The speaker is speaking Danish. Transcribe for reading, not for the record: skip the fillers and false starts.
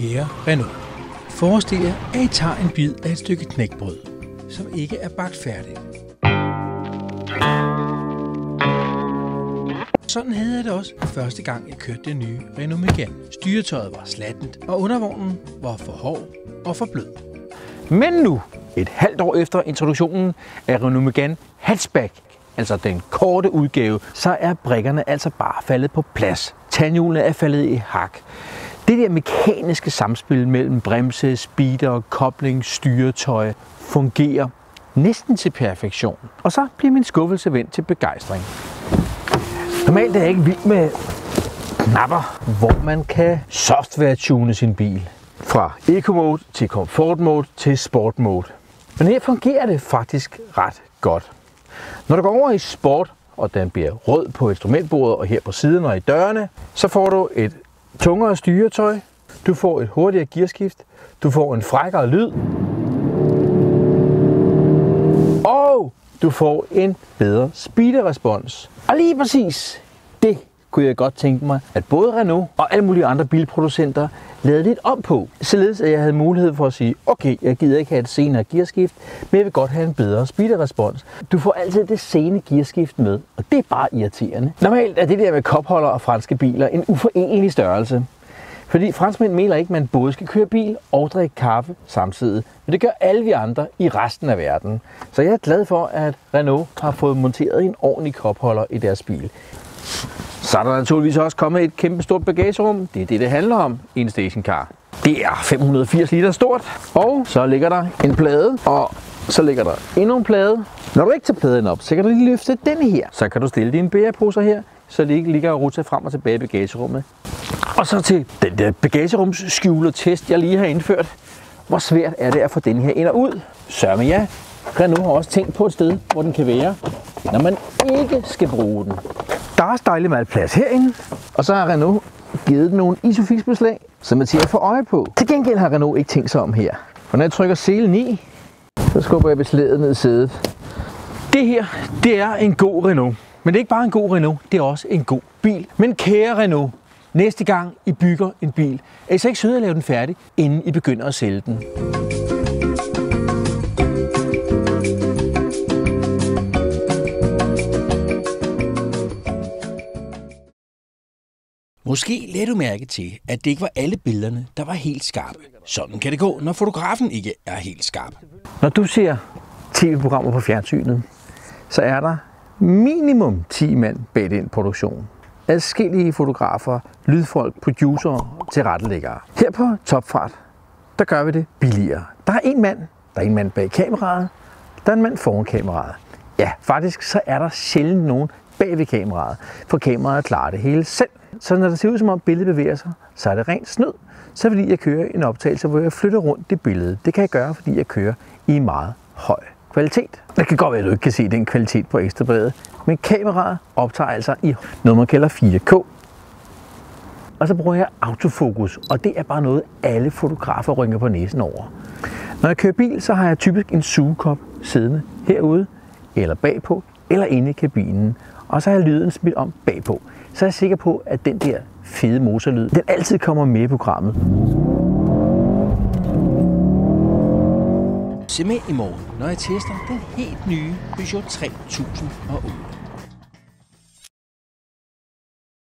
Kære Renault, forestil jer, at I tager en bid af et stykke knækbrød, som ikke er bagt færdigt. Sådan havde jeg det også første gang, jeg kørte det nye Renault Megane. Styretøjet var slattent, og undervognen var for hård og for blød. Men nu, et halvt år efter introduktionen af Renault Megane Hatchback, altså den korte udgave, så er brikkerne altså bare faldet på plads. Tandhjulene er faldet i hak. Det der mekaniske samspil mellem bremse, speeder, kobling, styretøj fungerer næsten til perfektion. Og så bliver min skuffelse vendt til begejstring. Normalt er jeg ikke vild med knapper, hvor man kan software-tune sin bil. Fra Eco-mode til Comfort-mode til Sport-mode. Men her fungerer det faktisk ret godt. Når du går over i Sport, og den bliver rød på instrumentbordet og her på siden og i dørene, så får du et tungere styretøj, du får et hurtigere gearskift, du får en frækkere lyd, og du får en bedre speederrespons. Og lige præcis det kunne jeg godt tænke mig, at både Renault og alle mulige andre bilproducenter lavede lidt om på, således at jeg havde mulighed for at sige, okay, jeg gider ikke have et senere gearskift, men jeg vil godt have en bedre speederrespons. Du får altid det sene gearskift med, og det er bare irriterende. Normalt er det der med kopholder og franske biler en uforenelig størrelse. Fordi franskmænd mener ikke, at man både skal køre bil og drikke kaffe samtidig. Men det gør alle vi andre i resten af verden. Så jeg er glad for, at Renault har fået monteret en ordentlig kopholder i deres bil. Så er der naturligvis også kommet et kæmpe stort bagagerum. Det er det handler om i en stationcar. Det er 580 liter stort. Og så ligger der en plade, og så ligger der endnu en plade. Når du ikke tager pladen op, så kan du lige løfte denne her. Så kan du stille dine bæreposer her, så det ikke ligger og rutter frem og tilbage i bagagerummet. Og så til den der bagagerumsskjuler-test, jeg lige har indført. Hvor svært er det at få den her ind og ud? Sørg med ja. Renault har også tænkt på et sted, hvor den kan være, når man ikke skal bruge den. Der er også dejligt meget plads herinde. Og så har Renault givet den nogle Isofix-beslag, som er til at få øje på. Til gengæld har Renault ikke tænkt sig om her. For når jeg trykker selen i, så skubber jeg beslaget ned i sædet. Det her, det er en god Renault. Men det er ikke bare en god Renault, det er også en god bil. Men kære Renault, næste gang I bygger en bil, er I så ikke søde at lave den færdig, inden I begynder at sælge den. Måske lagde du mærke til, at det ikke var alle billederne, der var helt skarpe. Sådan kan det gå, når fotografen ikke er helt skarp. Når du ser tv-programmer på fjernsynet, så er der minimum 10 mand bag den produktion. Adskillige fotografer, lydfolk, producer, tilrettelæggere. Her på Topfart, der gør vi det billigere. Der er en mand bag kameraet, der er en mand foran kameraet. Ja, faktisk så er der sjældent nogen bag ved kameraet, for kameraet klarer det hele selv. Så når det ser ud som om billedet bevæger sig, så er det rent snyd. Så fordi jeg kører en optagelse, hvor jeg flytter rundt det billede. Det kan jeg gøre, fordi jeg kører i meget høj kvalitet. Det kan godt være, at du ikke kan se den kvalitet på Ekstrabladet, men kameraet optager altså i noget, man kalder 4K. Og så bruger jeg autofokus, og det er bare noget, alle fotografer rynker på næsen over. Når jeg kører bil, så har jeg typisk en sugekop siddende herude, eller bagpå, eller inde i kabinen. Og så har jeg lyden smidt om bagpå. Så er jeg sikker på, at den der fede motorlyd, den altid kommer med i programmet. Se med i morgen, når jeg tester den helt nye Peugeot 3008.